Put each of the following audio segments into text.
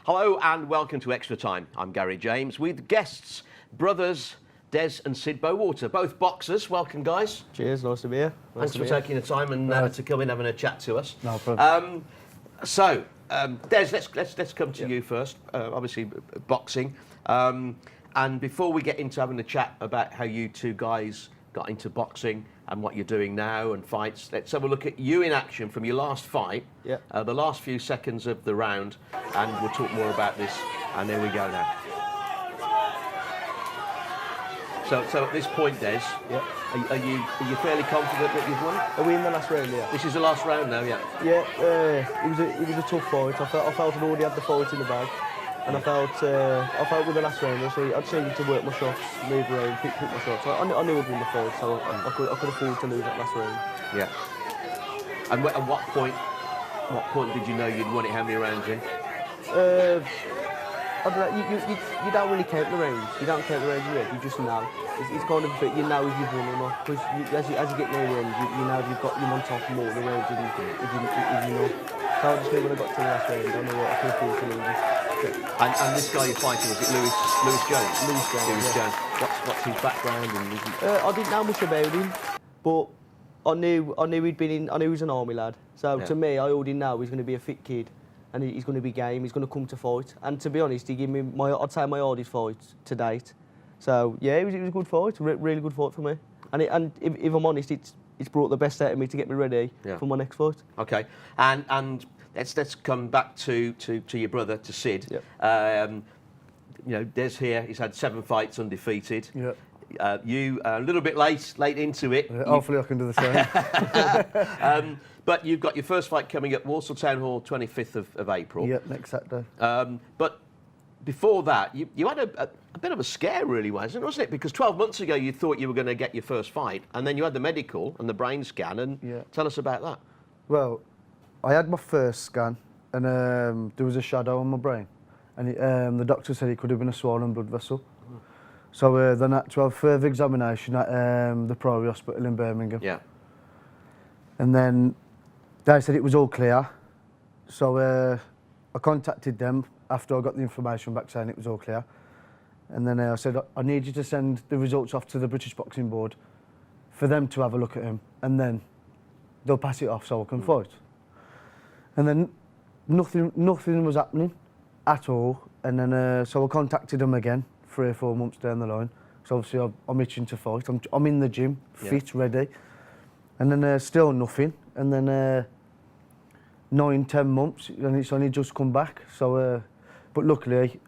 Hello and welcome to Extra Time. I'm Gary James with guests, brothers Des and Sid Bowater, both boxers. Welcome, guys. Cheers, nice to be here. Thanks for taking the time and to come in having a chat to us. No problem. Des, let's come to you first. Obviously, boxing. And before we get into having a chat about how you two guys got into boxing and what you're doing now and fights, let's have a look at you in action from your last fight. Yeah. The last few seconds of the round, and we'll talk more about this. And there we go now. So at this point, Des, Yeah. are you fairly confident that you've won? Are we in the last round? Yeah. This is the last round now, yeah. Yeah. It was a tough fight. I felt I'd already had the fight in the bag, and I felt with the last round, I'd seen to work my shots, move around, pick my shots. I knew I'd win the fight, so I could afford to lose that last round. Yeah. And at what point did you know you'd won it? How many rounds in? I don't know, you don't really count the rounds. You don't count the rounds in your head, you just know. It's kind of a bit, you know if you've won or not. Because as you get near the end, you know if you've got them on top more the rounds if you know. So I just knew when I got to the last round, I know what I could afford to lose it. And this guy you're fighting, was it Lewis Jones? Lewis Jones, yeah. What's his background? I didn't know much about him, but I knew he was an army lad. So to me, I already know he's going to be a fit kid. And he's going to be game, he's going to come to fight. And to be honest, he gave me I'd say my hardest fight to date. So yeah, it was a good fight, really good fight for me. And if I'm honest, it's brought the best out of me to get me ready for my next fight. Okay, and let's come back to your brother, to Sid. Yep. You know, Des here, he's had 7 fights undefeated. Yeah. You a little bit late into it. Yeah, hopefully I can do the same. But you've got your first fight coming up, Walsall Town Hall, 25th of April. Yeah, next Saturday. But before that, you had a bit of a scare, really, wasn't it? Because 12 months ago, you thought you were going to get your first fight, and then you had the medical and the brain scan, and tell us about that. Well, I had my first scan, and there was a shadow on my brain, and the doctor said it could have been a swollen blood vessel. So then I had to have further examination at the Priory Hospital in Birmingham. Yeah. And then they said it was all clear. So I contacted them after I got the information back saying it was all clear. And then I said, I need you to send the results off to the British Boxing Board for them to have a look at him, and then they'll pass it off so I can fight. And then nothing was happening at all. And then so I contacted them again 3 or 4 months down the line. So obviously I'm itching to fight. I'm in the gym, fit, ready. And then still nothing. And then 9-10 months, and it's only just come back. So, but luckily,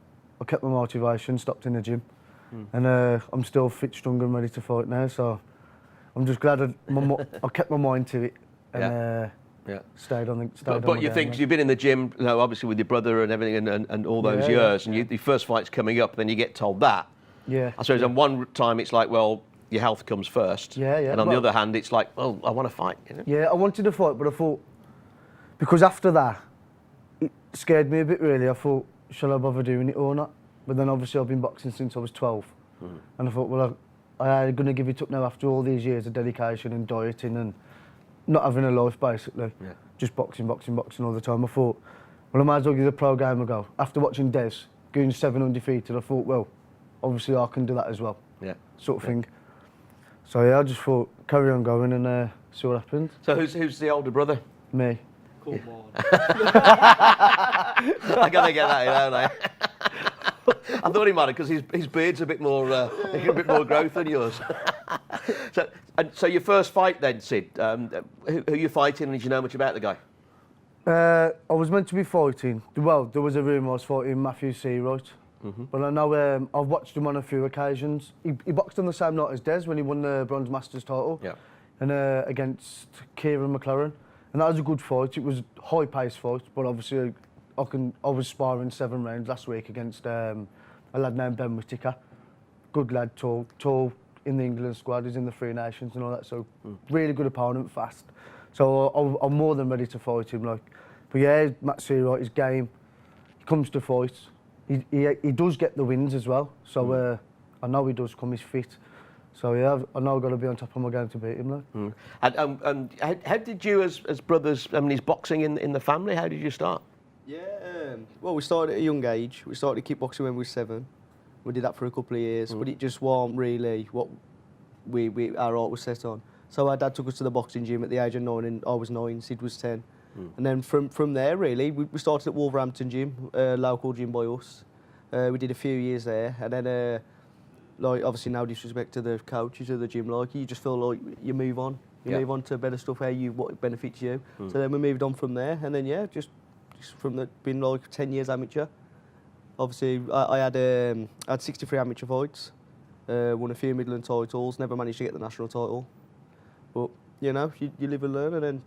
I kept my motivation, stopped in the gym, and I'm still fit, strong, and ready to fight now. So, I'm just glad I kept my mind to it and stayed on the. But you think you've been in the gym, you know, obviously with your brother and everything, and all those years, and your first fight's coming up, then you get told that. Yeah. I suppose on one time it's like, well, your health comes first. Yeah. And on the other hand, it's like, well, I want to fight. You know? Yeah, I wanted to fight, but I thought, because after that, it scared me a bit really. I thought, shall I bother doing it or not? But then obviously I've been boxing since I was 12. And I thought, well, I'm going to give it up now after all these years of dedication and dieting and not having a life basically. Yeah. Just boxing all the time. I thought, well, I might as well give the pro game a go. After watching Des going 7 undefeated, I thought, well, obviously I can do that as well. Yeah. Sort of thing. So yeah, I just thought, carry on going and see what happens. So who's the older brother? Me. Come on. I gotta get that in, don't I? I thought he might have, because his beard's a bit more growth than yours. So your first fight then, Sid, who are you fighting, and did you know much about the guy? I was meant to be fighting. Well, there was a rumour I was fighting Matthew Seawright. But I know I've watched him on a few occasions. He boxed on the same night as Des when he won the Bronze Masters title. Yeah. And against Kieran McLaren. And that was a good fight. It was a high-paced fight, but obviously I was sparring 7 rounds last week against a lad named Ben Whittaker. Good lad, tall in the England squad. He's in the 3 Nations and all that. So really good opponent, fast. So I'm more than ready to fight him. Like, but yeah, Matt Seawright, his game. He comes to fight. He does get the wins as well. So I know he does come. He's fit. So yeah, I know I've got to be on top of my game to beat him. And how did you, as brothers? I mean, is boxing in the family? How did you start? Yeah, well, we started at a young age. We started kickboxing when we were 7. We did that for a couple of years, but it just wasn't really what our art was set on. So our dad took us to the boxing gym at the age of 9, and I was 9, Sid was 10. And then from there, really, we started at Wolverhampton gym, local gym by us. We did a few years there, and then, like, obviously no disrespect to the coaches of the gym, like, you just feel like you move on. You move on to better stuff, what benefits you. So then we moved on from there, and then, yeah, just from the, been like 10 years amateur. Obviously, I had 63 amateur fights, won a few Midland titles, never managed to get the national title. But, you know, you live and learn, and then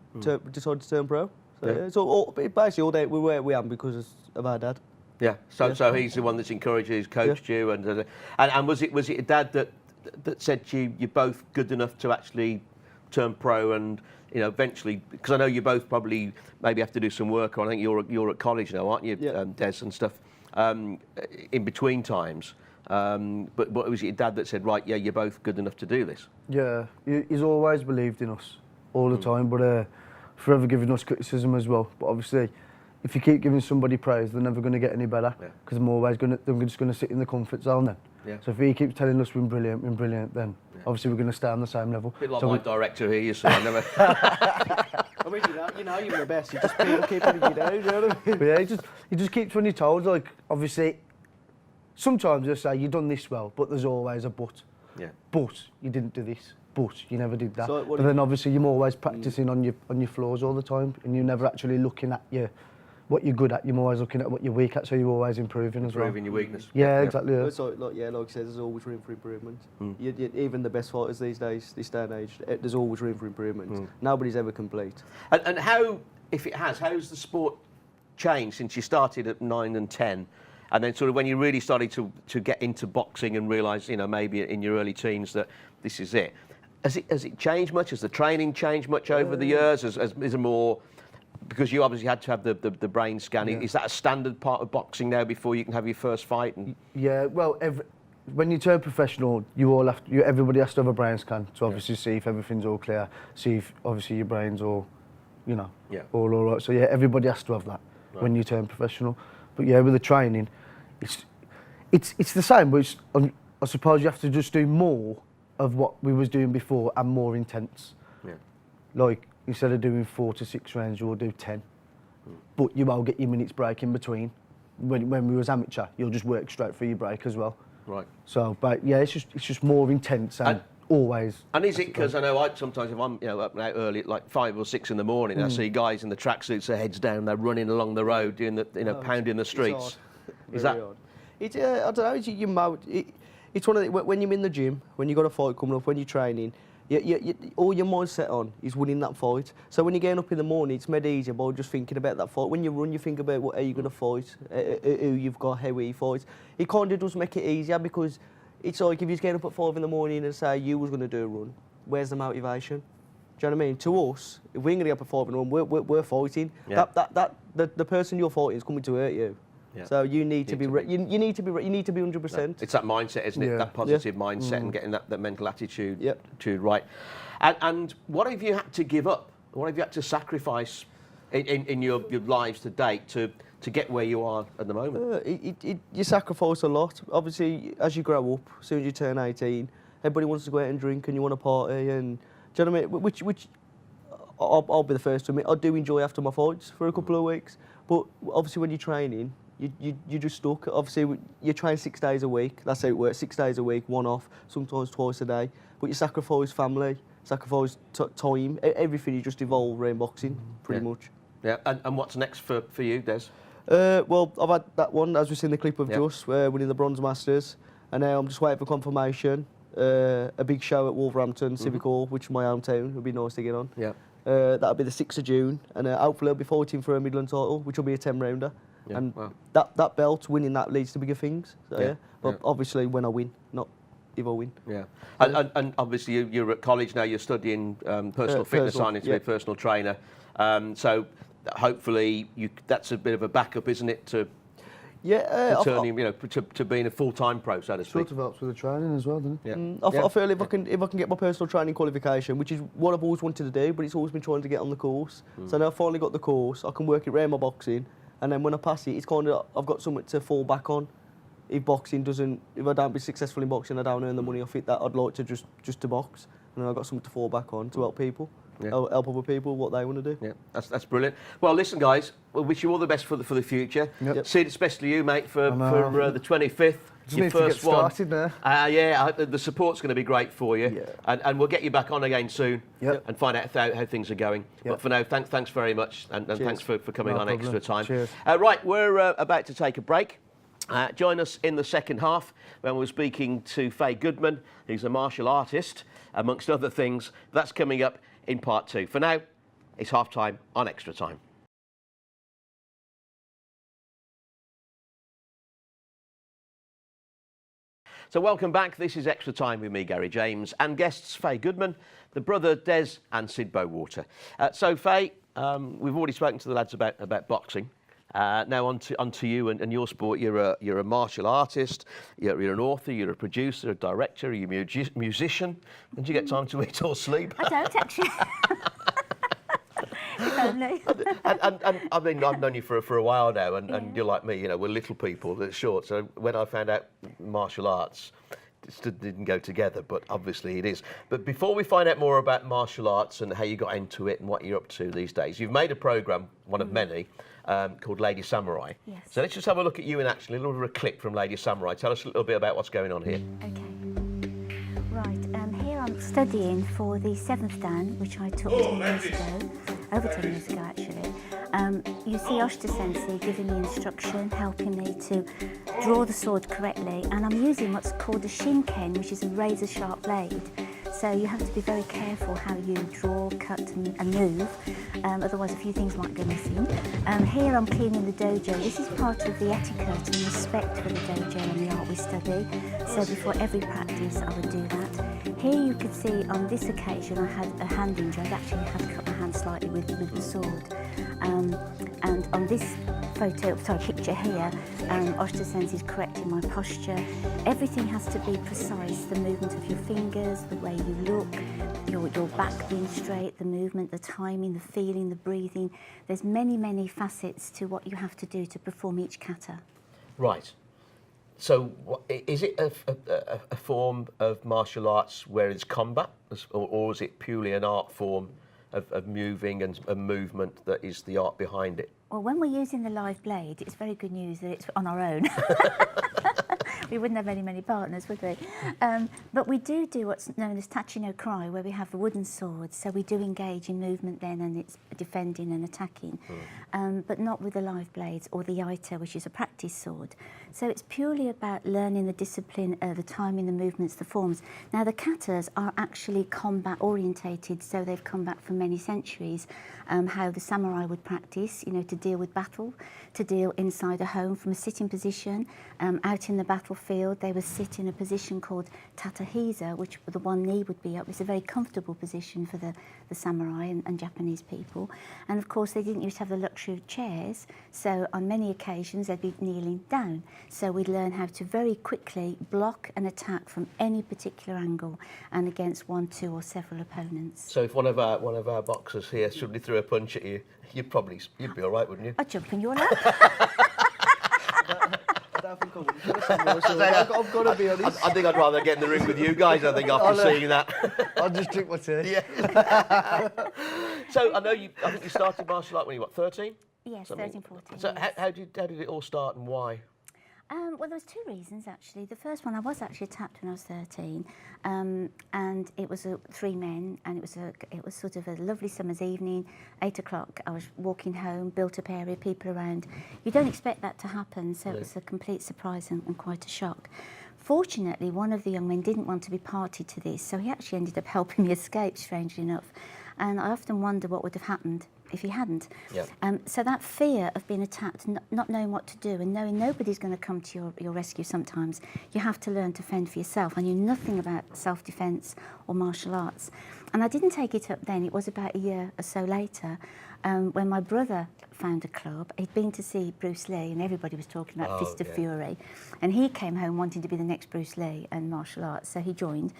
decided to turn pro. So, yeah, it's basically all day we're where we am because of our dad. Yeah, so he's the one that's encouraged you, he's coached you, and was it your dad that said to you, you're both good enough to actually turn pro, and eventually, because I know you both probably maybe have to do some work on. I think you're at college now, aren't you, Des, and stuff, in between times. But it was your dad that said, right, yeah, you're both good enough to do this. Yeah, he's always believed in us all the time, but forever giving us criticism as well. But obviously, if you keep giving somebody praise, they're never going to get any better, because they're just going to sit in the comfort zone then. Yeah. So if he keeps telling us we're brilliant, then obviously we're going to stay on the same level. A bit like my director here, you see. I never. I mean, you're the best. You just keep putting you down, you know what I mean? But yeah, he just keeps on your toes. Like, obviously, sometimes he'll say, you've done this well, but there's always a but. Yeah. But you didn't do this. But you never did that. So, but then obviously you're always practicing on your flaws all the time, and you're never actually looking at what you're good at. You're always looking at what you're weak at, so you're always improving as well. Improving your weakness. Yeah, exactly. Yeah. So, like you said, there's always room for improvement. Even the best fighters these days, this day and age, there's always room for improvement. Nobody's ever complete. And how, if it has, how's the sport changed since you started at 9 and 10? And then sort of when you really started to get into boxing and realise, maybe in your early teens that this is it. Has it changed much? Has the training changed much over the years? Is it more, because you obviously had to have the brain scan, is that a standard part of boxing now before you can have your first fight? Yeah, well, when you turn professional, everybody has to have a brain scan to obviously see if everything's all clear, see if obviously your brain's all, all right. So yeah, everybody has to have that when you turn professional. But yeah, with the training, it's the same, but I suppose you have to just do more of what we was doing before and more intense. Yeah. Like, instead of doing 4 to 6 rounds, you'll do 10. But you will get your minutes break in between. When we was amateur, you'll just work straight through your break as well. Right. So, but yeah, it's just more intense and always. And is it because I know sometimes if I'm up and out early at like 5 or 6 in the morning, I see guys in the tracksuits, their heads down, they're running along the road, doing the pounding the streets. Is that? It's I don't know. It's one of the, when you're in the gym, when you've got a fight coming up, when you're training, all your mind's set on is winning that fight. So when you're getting up in the morning, it's made easier by just thinking about that fight. When you run, you think about how you're going to fight, who you've got, how he fights. It kind of does make it easier, because it's like if you're getting up at 5 in the morning and say you was going to do a run, where's the motivation? Do you know what I mean? To us, if we're going to get up at 5 in the morning, we're fighting. Yeah. The person you're fighting is coming to hurt you. Yeah. So you need to be 100%. It's that mindset, isn't it? That positive mindset and getting that mental attitude right. And what have you had to give up? What have you had to sacrifice in your lives to date to get where you are at the moment? You sacrifice a lot. Obviously, as you grow up, as soon as you turn 18, everybody wants to go out and drink and you want to party. And do you know what I mean? Which I'll be the first to admit, I do enjoy after my fights for a couple of weeks. But obviously, when you're training, you're just stuck. Obviously, you train 6 days a week. That's how it works. 6 days a week, one off, sometimes twice a day. But you sacrifice family, sacrifice time, everything. You just evolve around boxing, pretty much. Yeah. And what's next for you, Des? Well, I've had that one, as we've seen the clip of Just, winning the Bronze Masters. And now I'm just waiting for confirmation. A big show at Wolverhampton Civic Hall, which is my hometown. Would be nice to get on. Yeah. That'll be the 6th of June. And hopefully I'll be fighting for a Midland title, which will be a 10-rounder. Yeah, and that belt, winning that leads to bigger things. So, but obviously when I win, not if I win. Yeah. And obviously you're at college now, you're studying personal fitness science to be a personal trainer. So hopefully that's a bit of a backup, isn't it, to turning, to being a full-time pro, so to speak. Sort of helps with the training as well, doesn't it? I feel if I can get my personal training qualification, which is what I've always wanted to do, but it's always been trying to get on the course. So now I've finally got the course, I can work it around my boxing, and then when I pass it, it's kind of I've got something to fall back on. If I don't be successful in boxing, I don't earn the money off it that I'd like to just to box, and then I've got something to fall back on to help people, help other people what they want to do. Yeah, that's brilliant. Well, listen, guys, we wish you all the best for the future. Yep. Sid, especially you, mate, for the 25th. Just need to get started there. The support's going to be great for you, and we'll get you back on again soon and find out how things are going. But for now, thanks very much, and thanks for coming on extra time. Cheers. Right, we're about to take a break. Join us in the second half when we're speaking to Faye Goodman, who's a martial artist, amongst other things. That's coming up in part 2. For now, it's half time on Extra Time. So welcome back. This is Extra Time with me, Gary James, and guests Faye Goodman, the brother Des and Sid Bowater. So Faye, we've already spoken to the lads about boxing. Now on to you and your sport. You're a martial artist. You're an author. You're a producer, a director. You're a musician. When do you get time to eat or sleep? I don't actually. If only. and I mean, I've known you for a while now, and you're like me. We're little people that's short. So when I found out martial arts, it didn't go together, but obviously it is. But before we find out more about martial arts and how you got into it and what you're up to these days, you've made a programme, one of many, called Lady Samurai. Yes. So let's just have a look at you in action, a little bit of a clip from Lady Samurai. Tell us a little bit about what's going on here. Okay. Right. Here I'm studying for the 7th Dan, which I took 10 years ago, over 10 years ago actually. You see Oshita Sensei giving me instruction, helping me to draw the sword correctly, and I'm using what's called a shinken, which is a razor sharp blade. So you have to be very careful how you draw, cut and move, otherwise a few things might go missing. Here I'm cleaning the dojo. This is part of the etiquette and respect for the dojo and the art we study. So before every practice I would do that. Here you can see on this occasion I had a hand injury. I actually had to cut my hand slightly with the sword. And on this picture here, Oshita Sensei is correcting my posture. Everything has to be precise. The movement of your fingers, the way you look, your back being straight, the movement, the timing, the feeling, the breathing. There's many facets to what you have to do to perform each kata. Right. So is it a form of martial arts where it's combat, or is it purely an art form of moving and movement that is the art behind it? Well, when we're using the live blade, it's very good news that it's on our own. We wouldn't have many partners, would we? But we do what's known as tachi no krai, where we have the wooden swords. So we do engage in movement then, and it's defending and attacking, but not with the live blades or the yaita, which is a practice sword. So it's purely about learning the discipline, the timing, the movements, the forms. Now the katas are actually combat orientated, so they've come back for many centuries. How the samurai would practice, to deal with battle, to deal inside a home from a sitting position. Out in the battlefield, they would sit in a position called tatahisa, which the one knee would be up. It's a very comfortable position for the samurai and Japanese people. And of course, they didn't used to have the luxury of chairs, so on many occasions they'd be kneeling down. So we'd learn how to very quickly block and attack from any particular angle and against one, two, or several opponents. So if one of our boxers here suddenly threw a punch at you, you'd be all right, wouldn't you? I'd jump in your lap. I've got to be honest. I think I'd rather get in the ring with you guys, I think, after seeing that. I'll just drink my tea. Yeah. So I think you started martial art when you were, 13? Yes, Something. 13, 14. So yes. how did it all start and why? Well, there was 2 reasons actually. The first one, I was actually attacked when I was 13, and it was 3 men, and it was sort of a lovely summer's evening, 8 o'clock. I was walking home, built-up area, people around. You don't expect that to happen, so it was a complete surprise and quite a shock. Fortunately, one of the young men didn't want to be party to this, so he actually ended up helping me escape, strangely enough. And I often wonder what would have happened if he hadn't. Yep. So that fear of being attacked, not knowing what to do, and knowing nobody's going to come to your rescue sometimes, you have to learn to fend for yourself. I knew nothing about self-defence or martial arts. And I didn't take it up then. It was about a year or so later when my brother found a club. He'd been to see Bruce Lee, and everybody was talking about Fist of Fury. And he came home wanting to be the next Bruce Lee and martial arts, so he joined.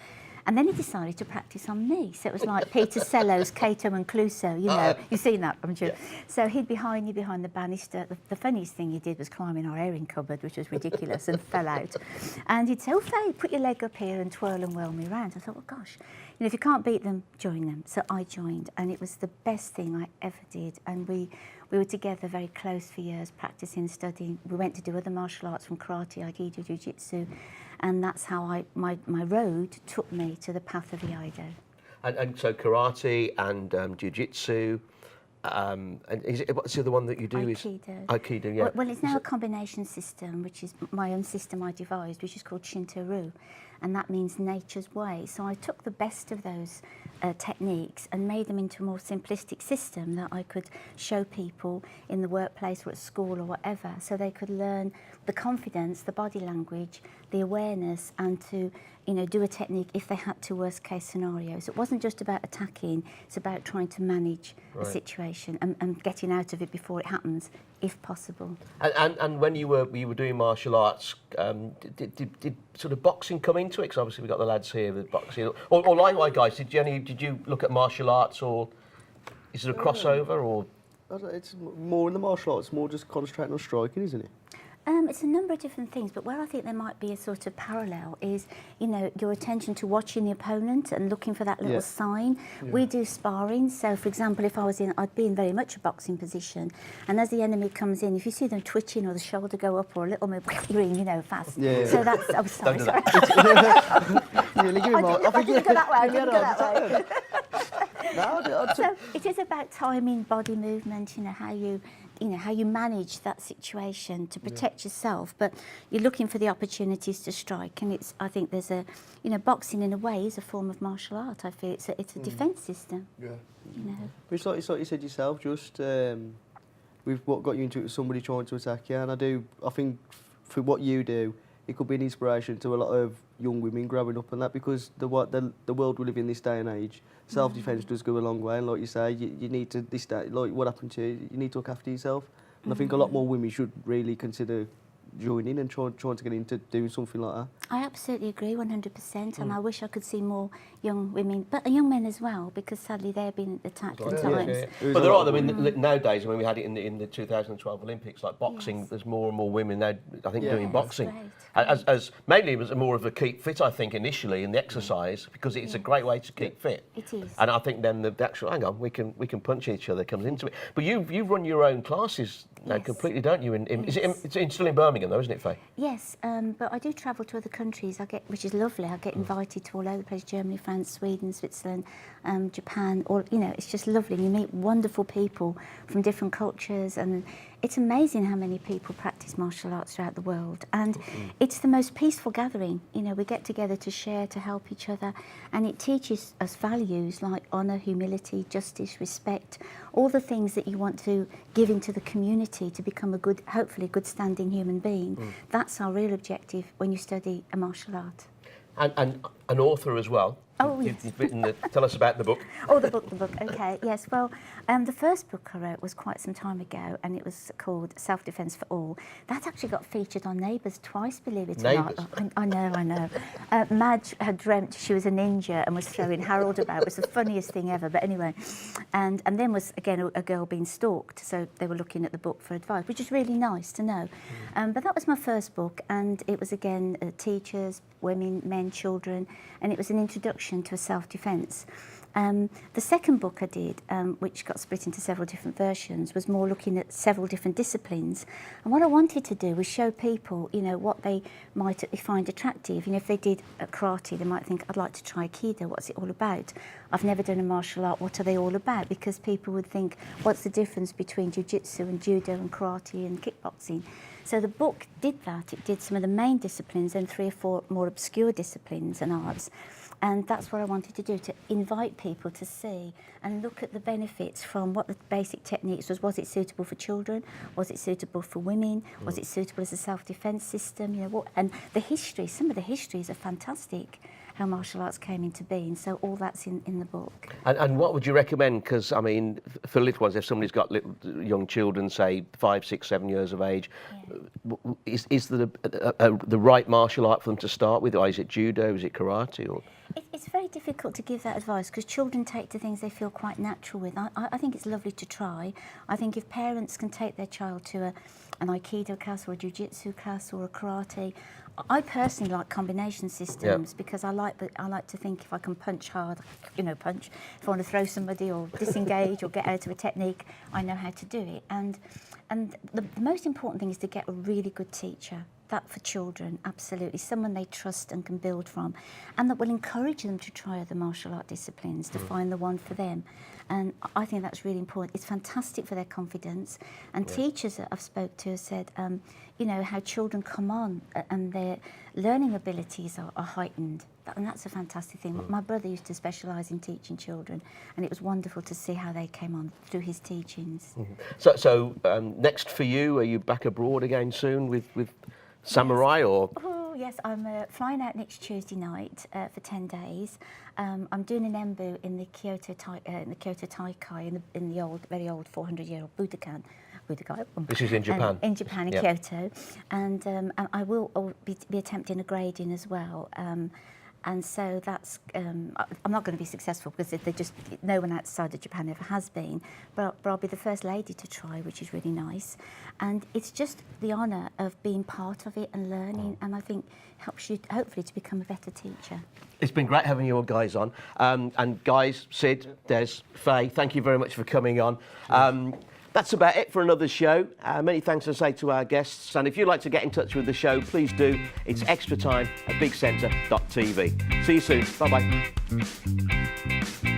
And then he decided to practice on me. So it was like Peter Sello's Cato and Clouseau, you know. You've seen that, haven't you? Yeah. So he'd be hiding you behind the banister. The funniest thing he did was climb in our airing cupboard, which was ridiculous, and fell out. And he'd say, "Oh, Faye, put your leg up here and twirl and whirl me around." I thought, well, gosh, you know, if you can't beat them, join them. So I joined, and it was the best thing I ever did. And we were together very close for years, practicing, studying. We went to do other martial arts from karate, aikido, jiu-jitsu, and that's how my road took me to the path of the Iaido. And so karate and jiu-jitsu, and what's the other one that you do? Aikido. Aikido, yeah. Well, it's now a combination system, which is my own system I devised, which is called Shinto-ryu, and that means nature's way. So I took the best of those techniques and made them into a more simplistic system that I could show people in the workplace or at school or whatever, so they could learn the confidence, the body language, the awareness, and to, you know, do a technique if they had to worst case scenarios. It wasn't just about attacking, it's about trying to manage a situation and getting out of it before it happens, if possible. And when you were doing martial arts, did sort of boxing come into it? Because obviously we've got the lads here with boxing. Or likewise, guys, did you look at martial arts, or is it a crossover, or? It's more in the martial arts, more just concentrating on striking, isn't it? It's a number of different things, but where I think there might be a sort of parallel is, you know, your attention to watching the opponent and looking for that little sign. Yeah. We do sparring, so for example, if I'd be in very much a boxing position, and as the enemy comes in, if you see them twitching or the shoulder go up or a little move, you know, fast. Yeah. So that's, oh, sorry. I didn't go that way. So it is about timing, body movement, you know, how you manage that situation to protect yourself, but you're looking for the opportunities to strike. And I think there's boxing in a way is a form of martial art. I feel it's a defence system. Yeah. You know. It's like you said yourself, just with what got you into it was somebody trying to attack you, and I think for what you do, it could be an inspiration to a lot of young women growing up and that, because the world we live in this day and age, self-defence does go a long way, and like you say, you need to, like what happened to you, you need to look after yourself. And I think a lot more women should really consider joining and trying to get into doing something like that. I absolutely agree, 100%, and I wish I could see more young women, but young men as well, because sadly they've been attacked at times. Yeah. But there are, I mean, nowadays, when we had it in the 2012 Olympics, like boxing, there's more and more women now, I think, doing boxing. As mainly it was more of a keep fit, I think, initially in the exercise, because it's a great way to keep fit. It is. And I think then the actual, hang on, we can punch each other comes into it. But you run your own classes now completely, don't you? It's still in Birmingham though, isn't it, Faye? Yes, but I do travel to other countries, which is lovely. I get invited to all over the place: Germany, France, Sweden, Switzerland, Japan. It's just lovely. You meet wonderful people from different cultures, and it's amazing how many people practice martial arts throughout the world. And it's the most peaceful gathering. You know, we get together to share, to help each other, and it teaches us values like honour, humility, justice, respect, all the things that you want to give into the community to become hopefully a good standing human being. That's our real objective when you study a martial art. And an author as well. Oh, yes. You've written tell us about the book. Oh, the book, okay, yes. Well, the first book I wrote was quite some time ago, and it was called Self-Defence for All. That actually got featured on Neighbours twice, believe it or not. I know. Madge had dreamt she was a ninja and was throwing Harold about. It was the funniest thing ever, but anyway. And then was, again, a girl being stalked, so they were looking at the book for advice, which is really nice to know. But that was my first book, and it was, again, teachers, women, men, children, and it was an introduction to a self-defence. The second book I did, which got split into several different versions, was more looking at several different disciplines. And what I wanted to do was show people, you know, what they might find attractive. You know, if they did karate, they might think, I'd like to try Aikido, what's it all about? I've never done a martial art, what are they all about? Because people would think, what's the difference between jiu-jitsu and judo and karate and kickboxing? So the book did that. It did some of the main disciplines and 3 or 4 more obscure disciplines and arts. And that's what I wanted to do, to invite people to see and look at the benefits from what the basic techniques was. Was it suitable for children? Was it suitable for women? Was it suitable as a self-defence system? You know, and the history, some of the histories are fantastic, how martial arts came into being. So all that's in the book. And what would you recommend? Because, I mean, for little ones, if somebody's got young children, say 5, 6, 7 years of age, is there the right martial art for them to start with? Or is it judo? Is it karate? Or? It's it's very difficult to give that advice because children take to things they feel quite natural with. I think it's lovely to try. I think if parents can take their child to an Aikido class or a Jiu-Jitsu class or a karate, I personally like combination systems because I like to think if I can punch hard, punch. If I want to throw somebody or disengage or get out of a technique, I know how to do it. And the most important thing is to get a really good teacher. That for children, absolutely. Someone they trust and can build from, and that will encourage them to try other martial art disciplines, to find the one for them. And I think that's really important. It's fantastic for their confidence. And teachers that I've spoke to have said, how children come on and their learning abilities are heightened. And that's a fantastic thing. My brother used to specialise in teaching children, and it was wonderful to see how they came on through his teachings. So next for you, are you back abroad again soon with Samurai or? Oh yes, I'm flying out next Tuesday night for 10 days. I'm doing an embu in the Kyoto Taikai in the very old 400-year-old Budokan. This is in Japan. In Japan, in Kyoto, and I will be attempting a grading as well. And so that's, I'm not going to be successful because no one outside of Japan ever has been, but I'll be the first lady to try, which is really nice. And it's just the honour of being part of it and learning, and I think helps you hopefully to become a better teacher. It's been great having you all guys on. And guys, Sid, Des, Faye, thank you very much for coming on. That's about it for another show. Many thanks to say to our guests. And if you'd like to get in touch with the show, please do. It's extra time at bigcentre.tv. See you soon. Bye-bye.